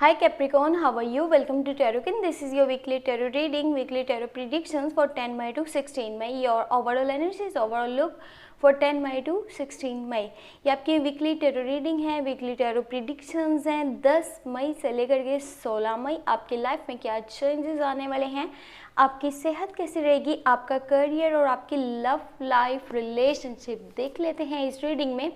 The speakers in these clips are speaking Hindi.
Hi Capricorn, how are you? Welcome to Tarotkin. This is your weekly tarot reading, weekly tarot predictions for 10 May to 16 May. Your overall energies, overall look for 10 May to 16 May. ये आपकी वीकली टेरो रीडिंग है, वीकली टेरो प्रिडिक्शंस हैं। 10 मई से लेकर के 16 मई आपकी लाइफ में क्या चेंजेस आने वाले हैं, आपकी सेहत कैसी रहेगी, आपका करियर और आपकी लव लाइफ रिलेशनशिप देख लेते हैं इस रीडिंग में।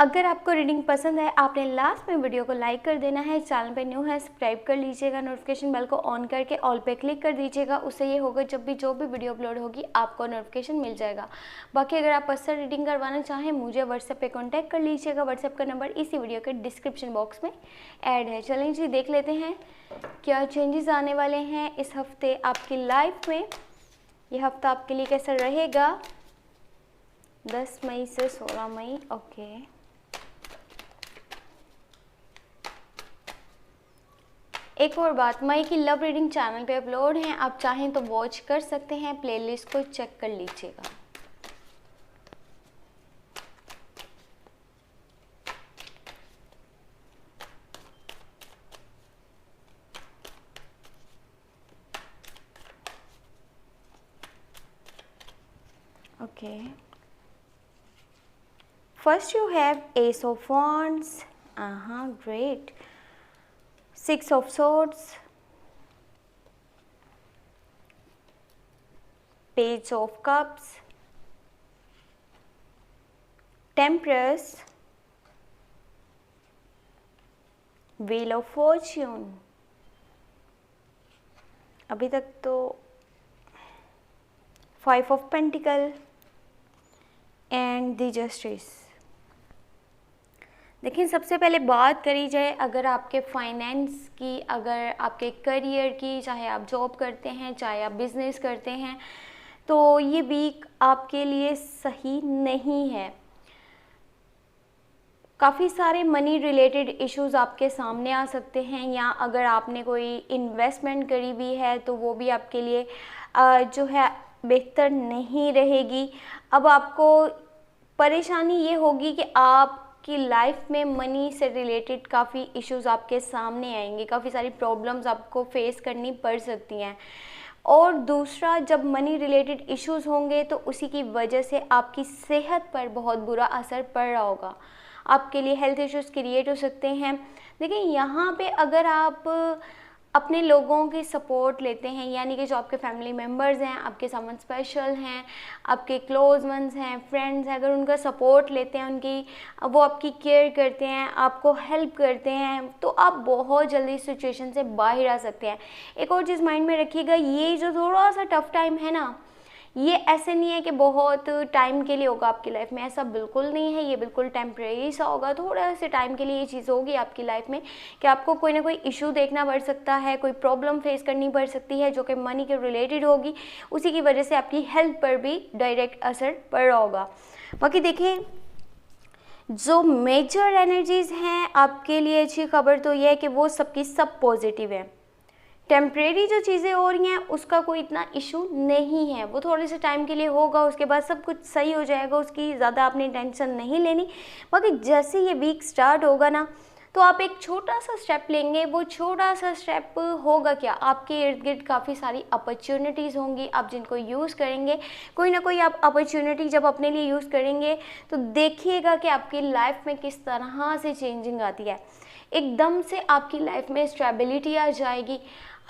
अगर आपको रीडिंग पसंद है, आपने लास्ट में वीडियो को लाइक कर देना है। चैनल पे न्यू है, सब्सक्राइब कर लीजिएगा, नोटिफिकेशन बेल को ऑन करके ऑल पे क्लिक कर दीजिएगा। उससे ये होगा जब भी जो भी वीडियो अपलोड होगी आपको नोटिफिकेशन मिल जाएगा। बाकी अगर आप पर्सनल रीडिंग करवाना चाहें मुझे व्हाट्सएप पे कांटेक्ट कर लीजिएगा। व्हाट्सएप का नंबर इसी वीडियो के डिस्क्रिप्शन बॉक्स में ऐड है। चलें जी, देख लेते हैं क्या चेंजेस आने वाले हैं इस हफ्ते आपकी लाइफ में। ये हफ्ता आपके लिए कैसा रहेगा 10 मई से 16 मई। ओके, एक और बात, मई की लव रीडिंग चैनल पे अपलोड है, आप चाहें तो वॉच कर सकते हैं, प्लेलिस्ट को चेक कर लीजिएगा। Okay, first you have S of wands, great, 6 of swords, page of cups, temperance, wheel of fortune। अभी तक तो 5 of pentacle and the justice। देखिए, सबसे पहले बात करी जाए अगर आपके फाइनेंस की, अगर आपके करियर की, चाहे आप जॉब करते हैं चाहे आप बिजनेस करते हैं, तो ये वीक आपके लिए सही नहीं है। काफ़ी सारे मनी रिलेटेड इश्यूज आपके सामने आ सकते हैं, या अगर आपने कोई इन्वेस्टमेंट करी हुई है तो वो भी आपके लिए जो है बेहतर नहीं रहेगी। अब आपको परेशानी ये होगी कि आप कि लाइफ में मनी से रिलेटेड काफ़ी इश्यूज आपके सामने आएंगे, काफ़ी सारी प्रॉब्लम्स आपको फेस करनी पड़ सकती हैं। और दूसरा, जब मनी रिलेटेड इश्यूज होंगे तो उसी की वजह से आपकी सेहत पर बहुत बुरा असर पड़ रहा होगा, आपके लिए हेल्थ इश्यूज क्रिएट हो सकते हैं। देखिए, यहाँ पे अगर आप अपने लोगों की सपोर्ट लेते हैं, यानी कि जो आपके फैमिली मेम्बर्स हैं, आपके समवन स्पेशल हैं, आपके क्लोज वंस हैं, फ्रेंड्स हैं, अगर उनका सपोर्ट लेते हैं, वो आपकी केयर करते हैं, आपको हेल्प करते हैं, तो आप बहुत जल्दी सिचुएशन से बाहर आ सकते हैं। एक और चीज़ माइंड में रखिएगा, ये जो थोड़ा सा टफ टाइम है ना, ये ऐसे नहीं है कि बहुत टाइम के लिए होगा आपकी लाइफ में, ऐसा बिल्कुल नहीं है। ये बिल्कुल टेम्परेरी सा होगा, थोड़ा से टाइम के लिए ये चीज़ होगी आपकी लाइफ में कि आपको कोई ना कोई इशू देखना पड़ सकता है, कोई प्रॉब्लम फेस करनी पड़ सकती है जो कि मनी के रिलेटेड होगी। उसी की वजह से आपकी हेल्थ पर भी डायरेक्ट असर पड़ रहा होगा। बाकी देखें, जो मेजर एनर्जीज़ हैं आपके लिए अच्छी खबर तो यह है कि वो सबकी सब पॉजिटिव है। टेम्परेरी जो चीज़ें हो रही हैं उसका कोई इतना इशू नहीं है, वो थोड़े से टाइम के लिए होगा, उसके बाद सब कुछ सही हो जाएगा, उसकी ज़्यादा आपने टेंशन नहीं लेनी। बाकी जैसे ये वीक स्टार्ट होगा ना, तो आप एक छोटा सा स्टेप लेंगे। वो छोटा सा स्टेप होगा क्या, आपके इर्द गिर्द काफ़ी सारी अपॉर्चुनिटीज़ होंगी, आप जिनको यूज़ करेंगे, कोई ना कोई आप अपॉर्चुनिटी जब अपने लिए यूज़ करेंगे तो देखिएगा कि आपकी लाइफ में किस तरह से चेंजिंग आती है। एकदम से आपकी लाइफ में स्टेबिलिटी आ जाएगी,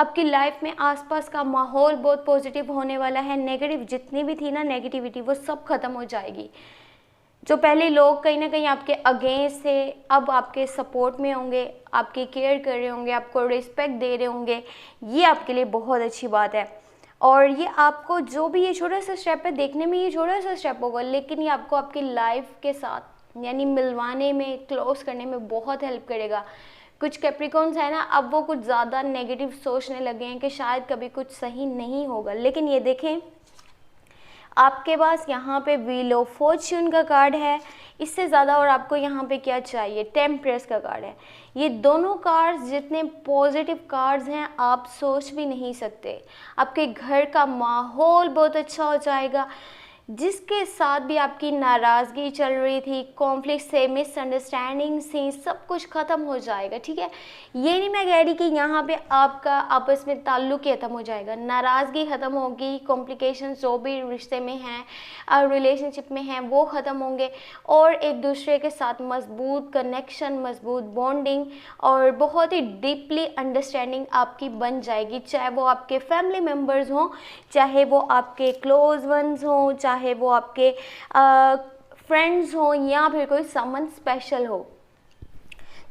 आपकी लाइफ में आसपास का माहौल बहुत पॉजिटिव होने वाला है। नेगेटिव जितनी भी थी ना नेगेटिविटी, वो सब खत्म हो जाएगी। जो पहले लोग कहीं ना कहीं आपके अगेंस्ट थे, अब आपके सपोर्ट में होंगे, आपकी केयर कर रहे होंगे, आपको रिस्पेक्ट दे रहे होंगे। ये आपके लिए बहुत अच्छी बात है। और ये आपको जो भी ये छोटा सा स्टेप है, देखने में ये छोटा सा स्टेप होगा, लेकिन ये आपको आपकी लाइफ के साथ यानी मिलवाने में, क्लोज करने में बहुत हेल्प करेगा। कुछ कैप्रिकॉर्न्स है ना, अब वो कुछ ज़्यादा नेगेटिव सोचने लगे हैं कि शायद कभी कुछ सही नहीं होगा, लेकिन ये देखें आपके पास यहाँ पे व्हील ऑफ फॉर्च्यून का कार्ड है। इससे ज़्यादा और आपको यहाँ पे क्या चाहिए, टेम्परेस का कार्ड है। ये दोनों कार्ड्स जितने पॉजिटिव कार्ड्स हैं आप सोच भी नहीं सकते। आपके घर का माहौल बहुत अच्छा हो जाएगा। जिसके साथ भी आपकी नाराज़गी चल रही थी, कॉन्फ्लिक्ट से, मिसअंडरस्टैंडिंग से, सब कुछ ख़त्म हो जाएगा। ठीक है, ये नहीं मैं कह रही कि यहाँ पे आपका आपस में ताल्लुक ही ख़त्म हो जाएगा, नाराज़गी ख़त्म होगी, कॉम्प्लिकेशंस जो भी रिश्ते में हैं, रिलेशनशिप में हैं, वो ख़त्म होंगे और एक दूसरे के साथ मजबूत कनेक्शन, मजबूत बॉन्डिंग और बहुत ही डीपली अंडरस्टैंडिंग आपकी बन जाएगी। चाहे वो आपके फैमिली मेम्बर्स हों, चाहे वो आपके क्लोज वंस हों, चाहे वो आपके फ्रेंड्स हों या फिर कोई समन स्पेशल हो।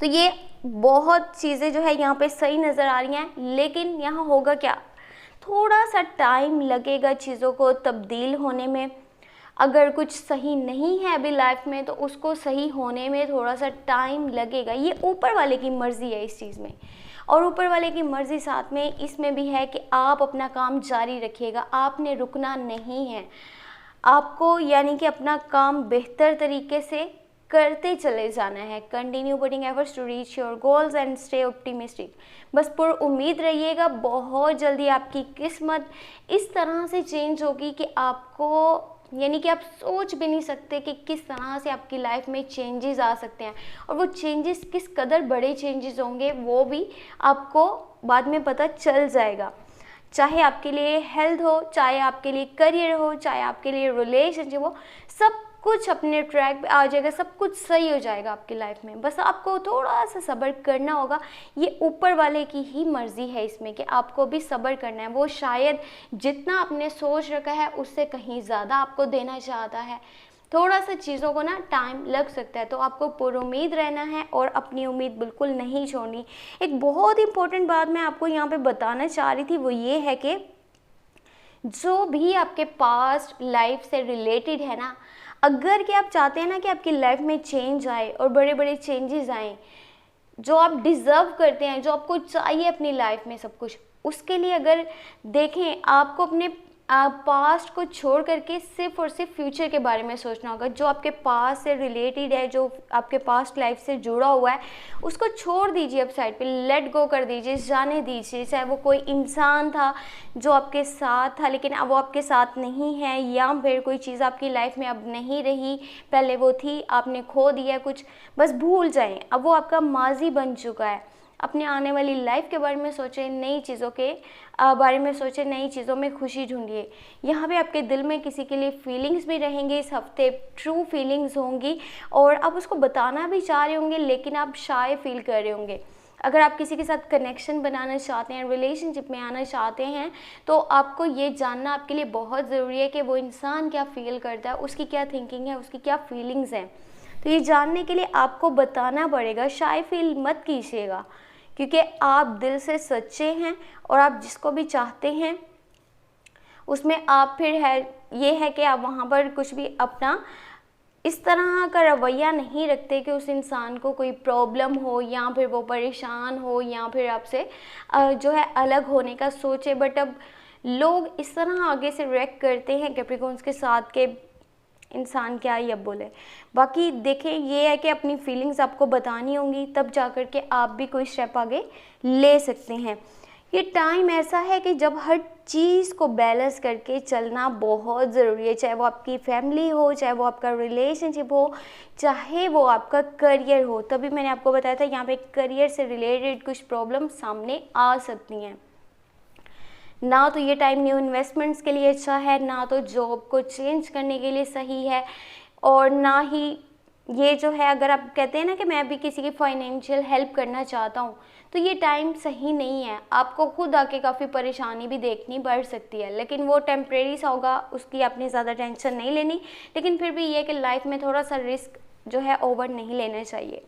तो ये बहुत चीज़ें जो है यहाँ पे सही नज़र आ रही हैं, लेकिन यहाँ होगा क्या, थोड़ा सा टाइम लगेगा चीज़ों को तब्दील होने में। अगर कुछ सही नहीं है अभी लाइफ में तो उसको सही होने में थोड़ा सा टाइम लगेगा। ये ऊपर वाले की मर्ज़ी है इस चीज़ में, और ऊपर वाले की मर्ज़ी साथ में इसमें भी है कि आप अपना काम जारी रखिएगा, आपने रुकना नहीं है। आपको यानी कि अपना काम बेहतर तरीके से करते चले जाना है। Continue putting efforts to reach your goals and stay optimistic. बस पुर उम्मीद रहिएगा, बहुत जल्दी आपकी किस्मत इस तरह से चेंज होगी कि आपको यानी कि आप सोच भी नहीं सकते कि किस तरह से आपकी लाइफ में चेंजेस आ सकते हैं, और वो चेंजेस किस कदर बड़े चेंजेस होंगे वो भी आपको बाद में पता चल जाएगा। चाहे आपके लिए हेल्थ हो, चाहे आपके लिए करियर हो, चाहे आपके लिए रिलेशनशिप हो, सब कुछ अपने ट्रैक पे आ जाएगा, सब कुछ सही हो जाएगा आपकी लाइफ में। बस आपको थोड़ा सा सब्र करना होगा। ये ऊपर वाले की ही मर्ज़ी है इसमें कि आपको भी सब्र करना है। वो शायद जितना आपने सोच रखा है उससे कहीं ज़्यादा आपको देना चाहता है। थोड़ा सा चीज़ों को ना टाइम लग सकता है, तो आपको पुरुम्मीद रहना है और अपनी उम्मीद बिल्कुल नहीं छोड़नी। एक बहुत इंपॉर्टेंट बात मैं आपको यहाँ पे बताना चाह रही थी, वो ये है कि जो भी आपके पास्ट लाइफ से रिलेटेड है ना, अगर कि आप चाहते हैं ना कि आपकी लाइफ में चेंज आए और बड़े बड़े चेंजेस आए, जो आप डिज़र्व करते हैं, जो आपको चाहिए अपनी लाइफ में सब कुछ, उसके लिए अगर देखें आपको अपने पास्ट को छोड़ करके सिर्फ और सिर्फ फ्यूचर के बारे में सोचना होगा। जो आपके पास्ट से रिलेटेड है, जो आपके पास्ट लाइफ से जुड़ा हुआ है, उसको छोड़ दीजिए, अब साइड पे लेट गो कर दीजिए, जाने दीजिए। चाहे वो कोई इंसान था जो आपके साथ था लेकिन अब वो आपके साथ नहीं है, या फिर कोई चीज़ आपकी लाइफ में अब नहीं रही, पहले वो थी, आपने खो दिया कुछ, बस भूल जाएं, अब वो आपका माजी बन चुका है। अपने आने वाली लाइफ के बारे में सोचें, नई चीज़ों के बारे में सोचें, नई चीज़ों में खुशी ढूंढिए। यहाँ पे आपके दिल में किसी के लिए फीलिंग्स भी रहेंगे इस हफ्ते, ट्रू फीलिंग्स होंगी, और आप उसको बताना भी चाह रहे होंगे लेकिन आप शाय फील कर रहे होंगे। अगर आप किसी के साथ कनेक्शन बनाना चाहते हैं, रिलेशनशिप में आना चाहते हैं, तो आपको ये जानना आपके लिए बहुत ज़रूरी है कि वो इंसान क्या फ़ील करता है, उसकी क्या थिंकिंग है, उसकी क्या फीलिंग्स हैं। तो ये जानने के लिए आपको बताना पड़ेगा। शाय फील मत कीजिएगा, क्योंकि आप दिल से सच्चे हैं और आप जिसको भी चाहते हैं उसमें आप फिर है ये है कि आप वहाँ पर कुछ भी अपना इस तरह का रवैया नहीं रखते कि उस इंसान को कोई प्रॉब्लम हो या फिर वो परेशान हो या फिर आपसे जो है अलग होने का सोचे। बट अब लोग इस तरह आगे से रिएक्ट करते हैं कैप्रिकॉर्न्स के साथ के इंसान क्या ही अब बोले। बाकी देखें, ये है कि अपनी फीलिंग्स आपको बतानी होंगी, तब जाकर के आप भी कोई स्टेप आगे ले सकते हैं। ये टाइम ऐसा है कि जब हर चीज़ को बैलेंस करके चलना बहुत ज़रूरी है, चाहे वो आपकी फैमिली हो, चाहे वो आपका रिलेशनशिप हो, चाहे वो आपका करियर हो। तभी मैंने आपको बताया था यहाँ पे करियर से रिलेटेड कुछ प्रॉब्लम सामने आ सकती हैं। ना तो ये टाइम न्यू इन्वेस्टमेंट्स के लिए अच्छा है, ना तो जॉब को चेंज करने के लिए सही है, और ना ही ये जो है अगर आप कहते हैं ना कि मैं भी किसी की फाइनेंशियल हेल्प करना चाहता हूँ, तो ये टाइम सही नहीं है। आपको खुद आके काफ़ी परेशानी भी देखनी पड़ सकती है, लेकिन वो टेम्प्रेरी सा होगा, उसकी आपने ज़्यादा टेंशन नहीं लेनी। लेकिन फिर भी ये कि लाइफ में थोड़ा सा रिस्क जो है ओवर नहीं लेना चाहिए।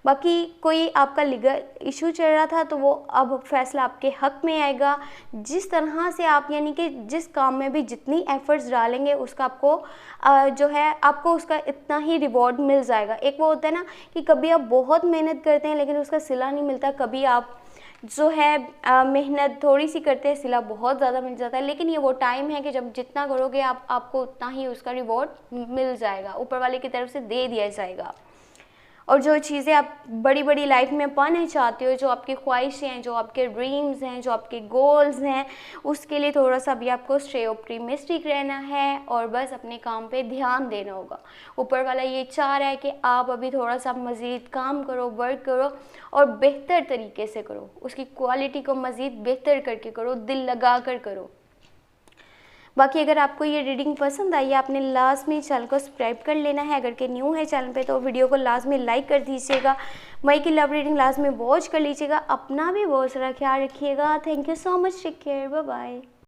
बाकी कोई आपका लीगल इशू चल रहा था तो वो अब फैसला आपके हक में आएगा। जिस तरह से आप यानी कि जिस काम में भी जितनी एफर्ट्स डालेंगे उसका आपको जो है आपको उसका इतना ही रिवॉर्ड मिल जाएगा। एक वो होता है ना कि कभी आप बहुत मेहनत करते हैं लेकिन उसका सिला नहीं मिलता, कभी आप जो है मेहनत थोड़ी सी करते हैं, सिला बहुत ज़्यादा मिल जाता है। लेकिन ये वो टाइम है कि जब जितना करोगे आपको उतना ही उसका रिवॉर्ड मिल जाएगा, ऊपर वाले की तरफ से दे दिया जाएगा। और जो चीज़ें आप बड़ी बड़ी लाइफ में पाना चाहते हो, जो आपकी ख्वाहिशें हैं, जो आपके ड्रीम्स हैं, जो आपके गोल्स हैं, उसके लिए थोड़ा सा भी आपको स्टे ऑप्टिमिस्टिक रहना है और बस अपने काम पे ध्यान देना होगा। ऊपर वाला ये चाह रहा है कि आप अभी थोड़ा सा मज़ीद काम करो, वर्क करो और बेहतर तरीके से करो, उसकी क्वालिटी को मज़ीद बेहतर करके करो, दिल लगा कर करो। बाकी अगर आपको ये रीडिंग पसंद आई है, आपने लाजमी चैनल को सब्सक्राइब कर लेना है। अगर के न्यू है चैनल पे तो वीडियो को लाजमी लाइक कर दीजिएगा। मई की लव रीडिंग लाजमी वॉच कर लीजिएगा। अपना भी बहुत सारा ख्याल रखिएगा। Thank you so much, take care, bye bye.